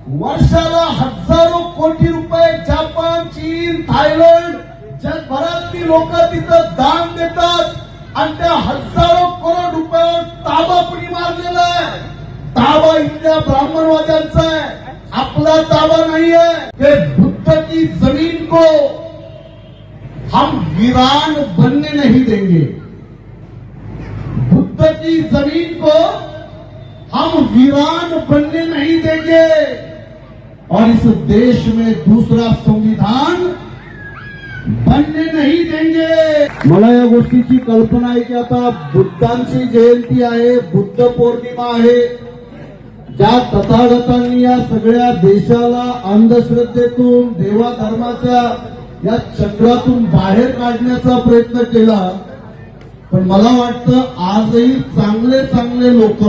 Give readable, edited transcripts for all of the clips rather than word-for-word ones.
वर्षाला हजारो कोटी रुपये जपान, चीन, थायलंड जगभरातली लोक तिथं दान देतात आणि त्या हजारो करोड रुपयावर ताबा कुणी मारलेला आहे? ताबा इथल्या ब्राह्मणवाद्यांचा आहे, आपला ताबा नाही है। कि बुद्ध की जमीन को हम वीरान बनने नहीं देंगे, बुद्ध की जमीन को हम वीरान बनने नहीं देंगे और इस देश में दूसरा संविधान बनने नहीं देंगे। मला या गोष्टीची कल्पना आहे की आता बुद्धांची जयंती आहे, बुद्ध पौर्णिमा आहे, ज्या तथागतांनी या सगळ्या देशाला अंधश्रद्धेतून देवा धर्माच्या या चक्रातून बाहेर काढण्याचा प्रयत्न केला, पण मला वाटतं आजही चांगले चांगले लोक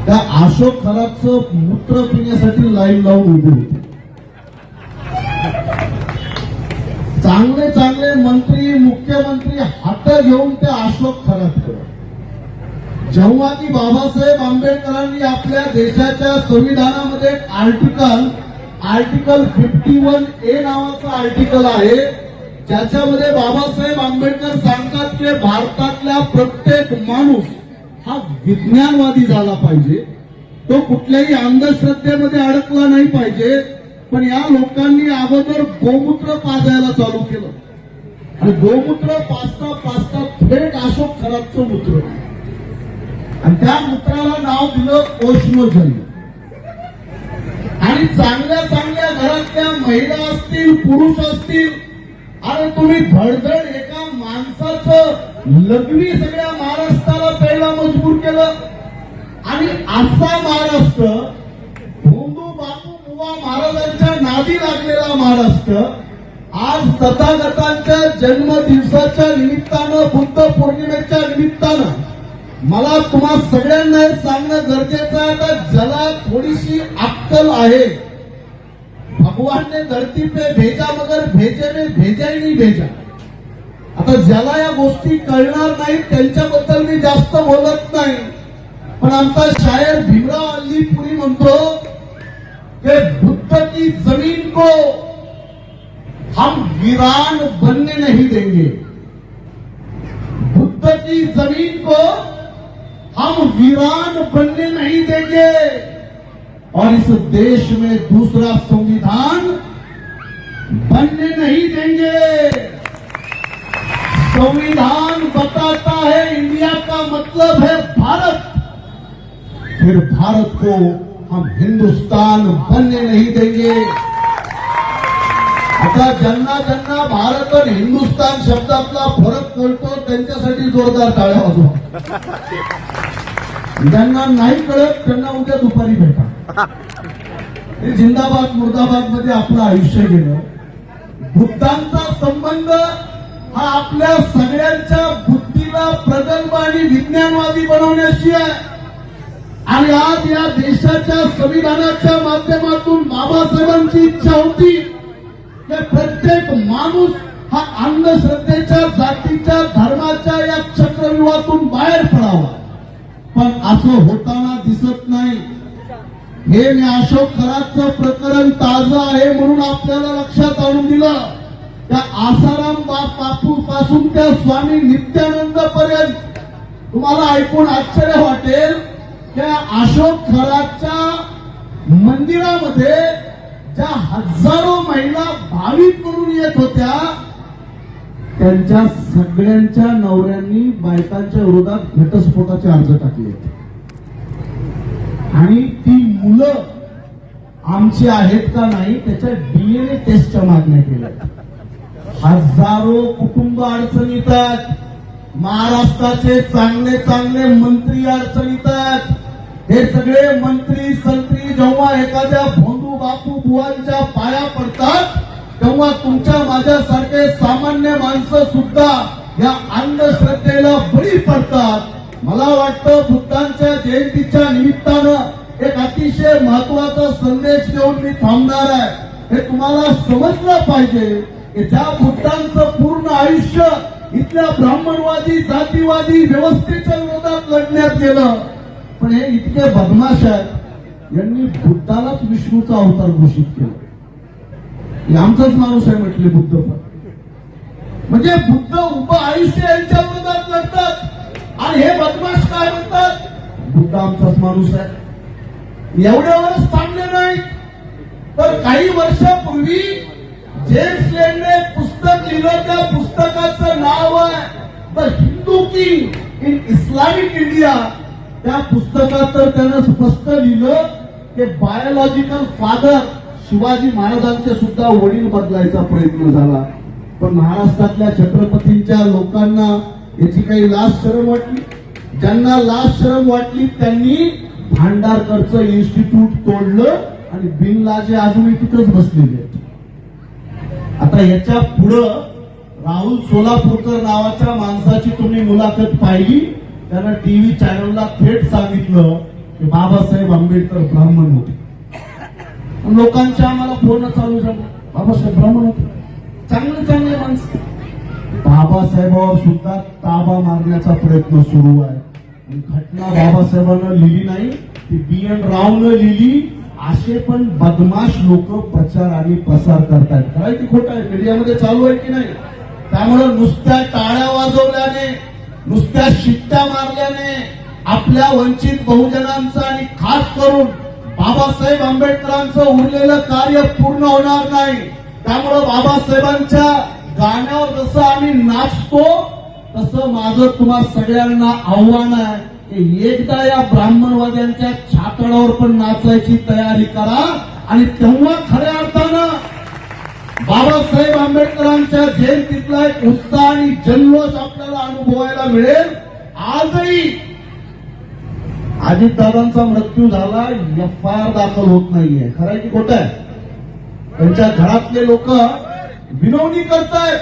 त्या अशोक खरातचं मूत्र पिण्यासाठी लाईन लावून उभे होते। चांगले चांगले मंत्री, मुख्यमंत्री हात घेऊन त्या अशोक खरातकडे, जेव्हा की बाबासाहेब आंबेडकरांनी आपल्या देशाच्या संविधानामध्ये आर्टिकल 51A नावाचं आर्टिकल आहे, ज्याच्यामध्ये बाबासाहेब आंबेडकर सांगतात की भारतातल्या प्रत्येक माणूस हा विज्ञानवादी झाला पाहिजे, तो कुठल्याही अंधश्रद्धेमध्ये अडकला नाही पाहिजे। पण या लोकांनी अगोदर गोमूत्र पाजायला चालू केलं आणि गोमूत्र पाजता पाजता थेट अशोक खरातचं मूत्र आणि त्या मूत्राला नाव दिलं ओशनोजन। आणि चांगल्या चांगल्या घरातल्या महिला असतील, पुरुष असतील, अरे तुम्ही धडधड एका माणसाचं लग्नी सगळ्या महाराष्ट्राला प्यायला मजबूर केलं आणि असा महाराष्ट्र, भोंदू बापू बुवा महाराजांच्या नादी लागलेला महाराष्ट्र आज तथागतांच्या जन्मदिवसाच्या निमित्तानं, बुद्ध पौर्णिमेच्या निमित्तानं मला तुम्हा सगळ्यांना हे सांगणं गरजेचं आहे का ज्याला थोडीशी अक्कल आहे, भगवान ने धरती पे भेजा मगर भेजे में भेजा ही नहीं भेजा। आता ज्याला या गोष्टी कळणार नाही त्यांच्याबद्दल मी जास्त बोलत नाही, पण आमचा शायर भीमराव अल्लीपुरी म्हणतो कि बुद्ध की जमीन को हम वीरान बनने नहीं देंगे, बुद्ध की जमीन को हम वीरान बनने नहीं देंगे और इस देश में दूसरा संविधान बनने नहीं देंगे। संविधान बताता है इंडिया का मतलब है भारत, फिर भारत को हम हिंदुस्तान बनने नहीं देंगे। आता ज्यांना ज्यांना भारत आणि हिंदुस्तान शब्दातला फरक कळतो त्यांच्यासाठी जोरदार टाळ्या वाजवा, ज्यांना नाही कळत त्यांना उद्या दुपारी भेटा। जिंदाबाद मुर्दाबाद मध्ये आपलं आयुष्य गेलं। बुद्धांचा संबंध हा आपल्या सगळ्यांच्या बुद्धीला प्रगल्भ आणि विज्ञानवादी बनवण्याशी आहे आणि आज या देशाच्या संविधानाच्या माध्यमातून बाबासाहेबांची इच्छा होती की प्रत्येक माणूस हा अंधश्रद्धेच्या, जातीच्या, धर्माच्या या चक्रव्यूहातून बाहेर पडावा, पण असं होताना दिसत नाही। हे मी अशोक खरातचं प्रकरण ताजं आहे म्हणून आपल्याला लक्षात आणून दिलं। त्या आसाराम बापू पासून त्या स्वामी नित्यानंद पर्यंत तुम्हाला ऐकून आश्चर्य वाटेल त्या अशोक खरातच्या मंदिरामध्ये ज्या हजारो महिला भाविक म्हणून येत होत्या, त्यांच्या सगळ्यांच्या नवऱ्यांनी बायकांच्या विरोधात घटस्फोटाचे अर्ज टाकले आणि ती मुलं आमची आहेत का नाही त्याच्या DNA टेस्टच्या मागण्या केल्या। हजारो कुटुंब अडचणीत आहेत, महाराष्ट्राचे चांगले चांगले मंत्री अडचणीत आहेत। हे सगळे मंत्री संत्री जेव्हा एखाद्या भोंदू बापू बुवांच्या पाया पडतात तेव्हा तुमच्या माझ्यासारखे सामान्य माणसं सुद्धा या अंधश्रद्धेला बळी पडतात। मला वाटतं बुद्धांच्या जयंतीच्या निमित्तानं एक अतिशय महत्वाचा संदेश देऊन मी थांबणार आहे। हे तुम्हाला समजलं पाहिजे की त्या बुद्धांचं पूर्ण आयुष्य इथल्या ब्राह्मणवादी, जातीवादी व्यवस्थेच्या विरोधात लढण्यात गेलं, पण हे इतके बदमाश आहेत यांनी बुद्धालाच विष्णूचा अवतार घोषित केला. हे आमचाच माणूस आहे म्हटले बुद्ध. पण म्हणजे बुद्ध उभं आयुष्य यांच्या विरोधात लढतात आणि हे बदमाश काय म्हणतात, बुद्ध आमचाच माणूस आहे. एवढ्यावरच थांबले नाही तर काही वर्षापूर्वी जेम्स लेनने पुस्तक लिहिलं. त्या पुस्तकाचं नाव आहे the Hindu king in Islamic India. त्या पुस्तकात तर त्यानं स्पष्ट लिहिलं की बायोलॉजिकल फादर शिवाजी महाराजांचे सुद्धा वडील बदलायचा प्रयत्न झाला. पण महाराष्ट्रातल्या छत्रपतींच्या लोकांना याची काही लाज शरम वाटली. ज्यांना लाज शरम वाटली त्यांनी भांडारकरचं इन्स्टिट्यूट तोडलं आणि बिनलाजे अजूनही तिथंच बसलेले आहेत. आता याच्या पुढं राहुल सोलापूरकर नावाच्या माणसाची तुम्ही मुलाखत पाहिली. त्यानं टीव्ही चॅनलला थेट सांगितलं की बाबासाहेब आंबेडकर ब्राह्मण होते. लोकांच्या आम्हाला फोन चालू झालं, बाबासाहेब ब्राह्मण होते. चांगले चांगले माणसं. बाबासाहेबांवर सुद्धा ताबा मारण्याचा प्रयत्न सुरू आहे. घटना बाबासाहेबांना लिहिली नाही, ती BN रावनं लिहिली. असे पण बदमाश लोक प्रचार आणि प्रसार करतायत. काय की खोटं आहे, मीडियामध्ये चालू आहे की नाही. त्यामुळे नुसत्या टाळ्या वाजवल्याने, नुसत्या शिट्ट्या मारल्याने आपल्या वंचित बहुजनांचं आणि खास करून बाबासाहेब आंबेडकरांचं उरलेलं कार्य पूर्ण होणार नाही. त्यामुळे बाबासाहेबांच्या गाण्यावर जसं आम्ही नाचतो तसं माझं तुम्हा सगळ्यांना आव्हान आहे की एकदा या ब्राह्मणवाद्यांच्या छातडावर पण नाचायची तयारी करा आणि तेव्हा खऱ्या अर्थानं बाबासाहेब आंबेडकरांच्या जयंतीतला एक उत्साह आणि जल्लोष आपल्याला अनुभवायला मिळेल. आजही अजितदादांचा मृत्यू झाला, FIR दाखल होत नाहीये. खरं आहे की खोटं आहे. त्यांच्या घरातले लोक विनवणी करतायत,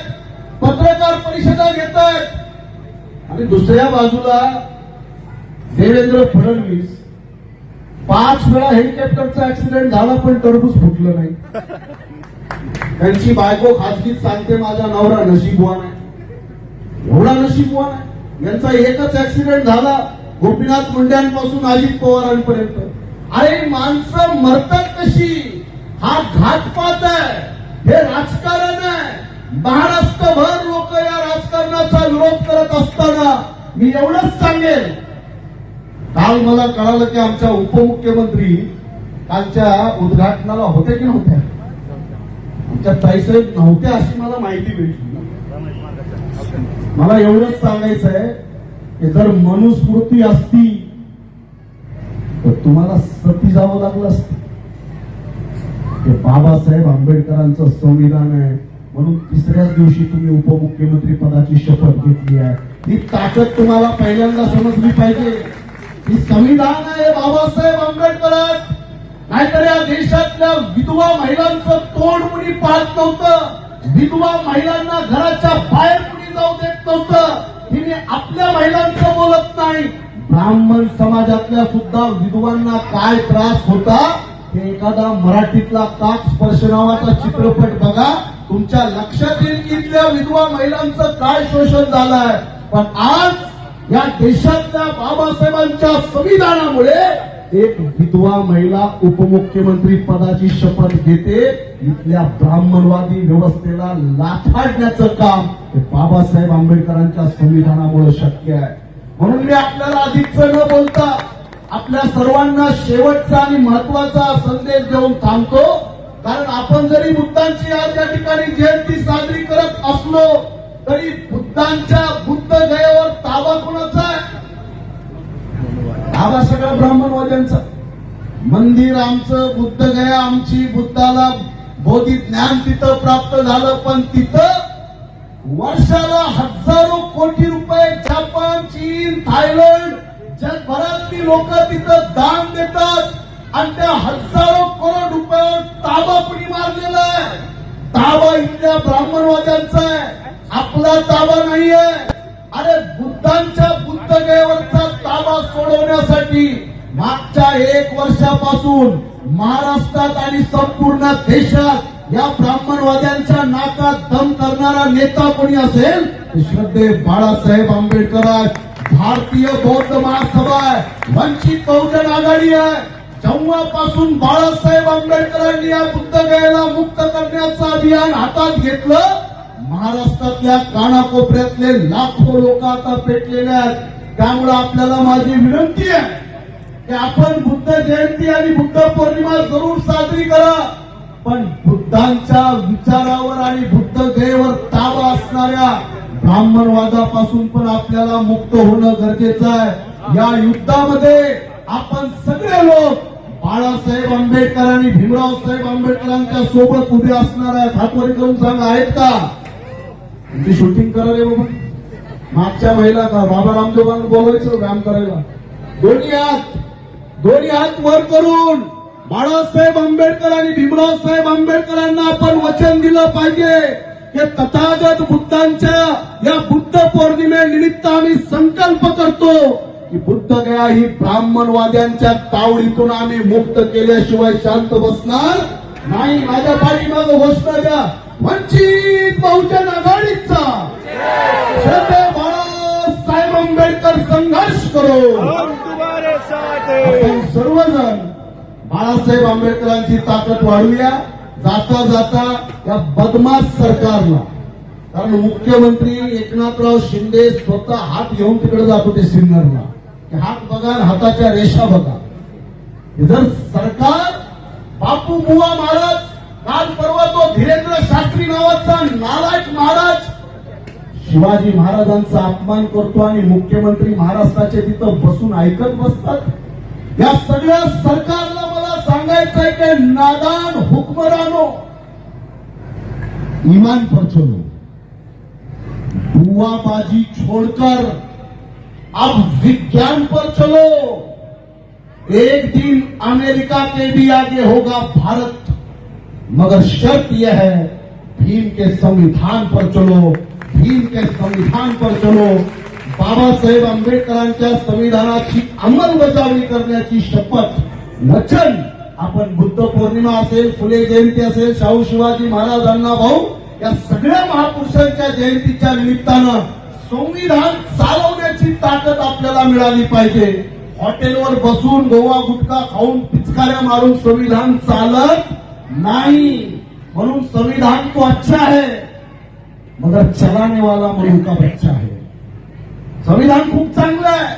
पत्रकार परिषदा घेत आहेत आणि दुसऱ्या बाजूला देवेंद्र फडणवीस 5 वेळा हेलिकॉप्टरचा ऍक्सिडेंट झाला पण टरबूज फुटलं नाही. त्यांची बायको खाजगीत सांगते माझा नवरा नशीबवान आहे. एवढा नशीबवान आहे. यांचा एकच ऍक्सिडेंट झाला गोपीनाथ मुंड्यांपासून अजित पवारांपर्यंत. अरे माणसं मरतात कशी, हा घातपात आहे, हे राजकारण आहे. महाराष्ट्रभर लोक या राजकारणाचा विरोध करत असताना मी एवढंच सांगेल, काल मला कळालं की आमच्या उपमुख्यमंत्री कालच्या उद्घाटनाला होते की नव्हत्या. आमच्या ताईसाहेब नव्हत्या अशी मला माहिती भेटली. मला एवढंच सांगायचं आहे की जर मनुस्मृती असती तर तुम्हाला सती जावं लागलं असतं. हे बाबासाहेब आंबेडकरांचं संविधान आहे म्हणून तिसऱ्याच दिवशी तुम्ही उपमुख्यमंत्री पदाची शपथ घेतली आहे. ही ताकद तुम्हाला पहिल्यांदा समजली पाहिजे. ही संविधान आहे बाबासाहेब आंबेडकर. नाहीतर या देशातल्या विधवा महिलांचं तोंड कुणी पाहत नव्हतं. विधवा महिलांना घराच्या बाहेर कुणी जाऊ देत नव्हतं. तिने आपल्या महिलांचं बोलत नाही. ब्राह्मण समाजातल्या सुद्धा विधवांना काय त्रास होता हे एखादा मराठीतला काक स्पर्श नावाचा चित्रपट बघा, तुमच्या लक्षात येईल की इथल्या विधवा महिलांचं काय शोषण झालंय. पण आज या देशातल्या बाबासाहेबांच्या संविधानामुळे एक विधवा महिला उपमुख्यमंत्री पदाची शपथ घेते. इथल्या ब्राह्मणवादी व्यवस्थेला लाथाडण्याचं काम हे बाबासाहेब आंबेडकरांच्या संविधानामुळे शक्य आहे. म्हणून मी आपल्याला अधिकचं न बोलता आपल्या सर्वांना शेवटचा आणि महत्वाचा संदेश देऊन थांबतो. कारण आपण जरी बुद्धांची आज या ठिकाणी जयंती साजरी करत असलो तरी बुद्धांच्या बुद्ध गयेवर ताबा कोणाचा आहे? ताबा सगळ्या ब्राह्मणवाद्यांचा. मंदिर आमचं, बुद्ध गया आमची, बुद्धाला बोधी ज्ञान तिथं प्राप्त झालं. पण तिथं वर्षाला हजारो कोटी रुपये जपान, चीन, थायलंड जगभरातली लोक तिथं दान देतात आणि त्या हजारो करोड रुपयावर ताबा कुणी मारलेला आहे? ताबा इथल्या ब्राह्मणवाद्यांचा आहे, आपला ताबा नाहीये. अरे बुद्धांच्या बुद्ध गयेवरचा ताबा सोडवण्यासाठी मागच्या 1 वर्षापासून महाराष्ट्रात आणि संपूर्ण देशात या ब्राह्मणवाद्यांच्या नाकात दम करणारा नेता कोणी असेल तर श्रद्धे बाळासाहेब आंबेडकर आहे. भारतीय बौद्ध महासभा आहे, वंचित बहुजन आघाडी आहे, जेव्हापासून बाळासाहेब आंबेडकरांनी या बुद्धगयेला मुक्त करण्याचं अभियान हातात घेतलं, महाराष्ट्रातल्या कानाकोपऱ्यातले लाखो लोक आता पेटलेले आहेत. त्यामुळे आपल्याला माझी विनंती आहे की आपण बुद्ध जयंती आणि बुद्ध पौर्णिमा जरूर साजरी करा, पण बुद्धांच्या विचारावर आणि बुद्ध गयेवर ताबा असणाऱ्या ब्राह्मणवादापासून पण आपल्याला मुक्त होणं गरजेचं आहे. या युद्धामध्ये आपण सगळे लोक बाळासाहेब आंबेडकर आणि भीमराव साहेब आंबेडकरांच्या सोबत उभे असणार आहेत. हातवरी करून सांगा, आहेत का? तुमची शूटिंग करायला बाबा, मागच्या महिला का बाबा रामदेवांना बोलवायचं व्यायाम करायला. दोन्ही हात वर करून बाळासाहेब आंबेडकर आणि भीमराव साहेब आंबेडकरांना आपण वचन दिलं पाहिजे की तथागत बुद्धांच्या या बुद्ध पौर्णिमेनिमित्त आम्ही संकल्प करतो की बुद्ध गया ही ब्राह्मणवाद्यांच्या तावडीतून आम्ही मुक्त केल्याशिवाय शांत बसणार नाही. माझ्या पाठीमागं घोषणा द्या, वंचित बहुजन आघाडीचा श्रद्धेय बाळासाहेब आंबेडकर संघर्ष करो. आपण सर्वजण बाळासाहेब आंबेडकरांची ताकद वाढवूया. जाता जाता या बदमाश सरकारला, कारण मुख्यमंत्री एकनाथराव शिंदे स्वतः हात घेऊन तिकडे जात होते सिन्नरला, हात बघा, हाताच्या रेषा बघा. जर सरकार बापू बुवा महाराज, काल परवा तो धीरेंद्र शास्त्री नावाचा नालायक महाराज शिवाजी महाराजांचा अपमान करतो आणि मुख्यमंत्री महाराष्ट्राचे तिथं बसून ऐकत बसतात. या सगळ्या सरकारला मला सांगायचंय की नादान हुक्मरानो, ईमान पर चलो, बुआबाजी छोड़कर अब विज्ञान पर चलो. एक दिन अमेरिका के भी आगे होगा भारत, मगर शर्त यह है भीम के संविधान पर चलो, भीम के संविधान पर चलो. बाबासाहेब आंबेडकरांच्या संविधानाची अंमलबजावणी करण्याची शपथ वचन आपण बुद्ध पौर्णिमा असेल, फुले जयंती असेल, शाहू शिवाजी महाराज अण्णाभाऊ या सगळ्या महापुरुषांच्या जयंतीच्या निमित्तानं संविधान चालवण्याची ताकद आपल्याला मिळाली पाहिजे. हॉटेलवर बसून गोवा गुटखा खाऊन पिचकाऱ्या मारून संविधान चालत नाही. म्हणून संविधान तो अच्छा है मगर चलाने वाला मुल्क का बच्चा है. संविधान खूप चांगलं आहे,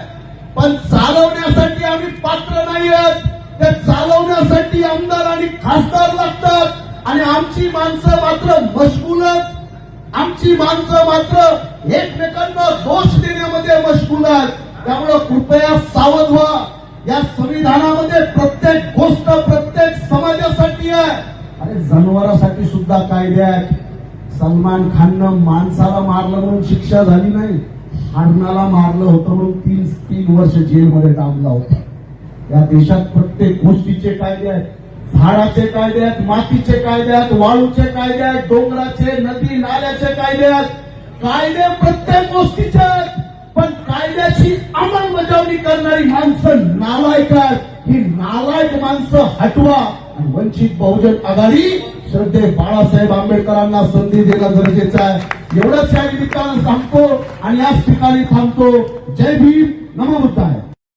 पण चालवण्यासाठी आम्ही पात्र नाही आहोत. ते चालवण्यासाठी आमदार आणि खासदार लागतात आणि आमची माणसं मात्र मशगूलच, आमची माणसं मात्र एकमेकांना दोष देण्यामध्ये मशगूल आहेत. त्यामुळे कृपया सावध व्हा. या संविधानामध्ये प्रत्येक गोष्ट प्रत्येक समाजासाठी आहे. अरे जनावरांसाठी सुद्धा कायदे आहेत. सलमान खाननं माणसाला मारलं म्हणून शिक्षा झाली नाही, हरणाला मारलं होतं म्हणून 3 वर्ष जेलमध्ये डांबला होता. या देशात प्रत्येक गोष्टीचे कायदे आहेत. झाडाचे कायदे आहेत, मातीचे कायदे आहेत, वाळूचे कायदे आहेत, डोंगराचे नदी नाल्याचे कायदे आहेत. कायदे प्रत्येक गोष्टीचे आहेत, पण कायद्याची अंमलबजावणी करणारी माणसं नालायक आहेत. ही नालायक माणसं हटवा आणि वंचित बहुजन आघाडी श्रद्धेय बाळासाहेब आंबेडकरांना संधी देणं गरजेचं आहे. एवढंच या निमित्तानं सांगतो आणि याच ठिकाणी थांबतो. जय भीम, नमो बुद्धाय.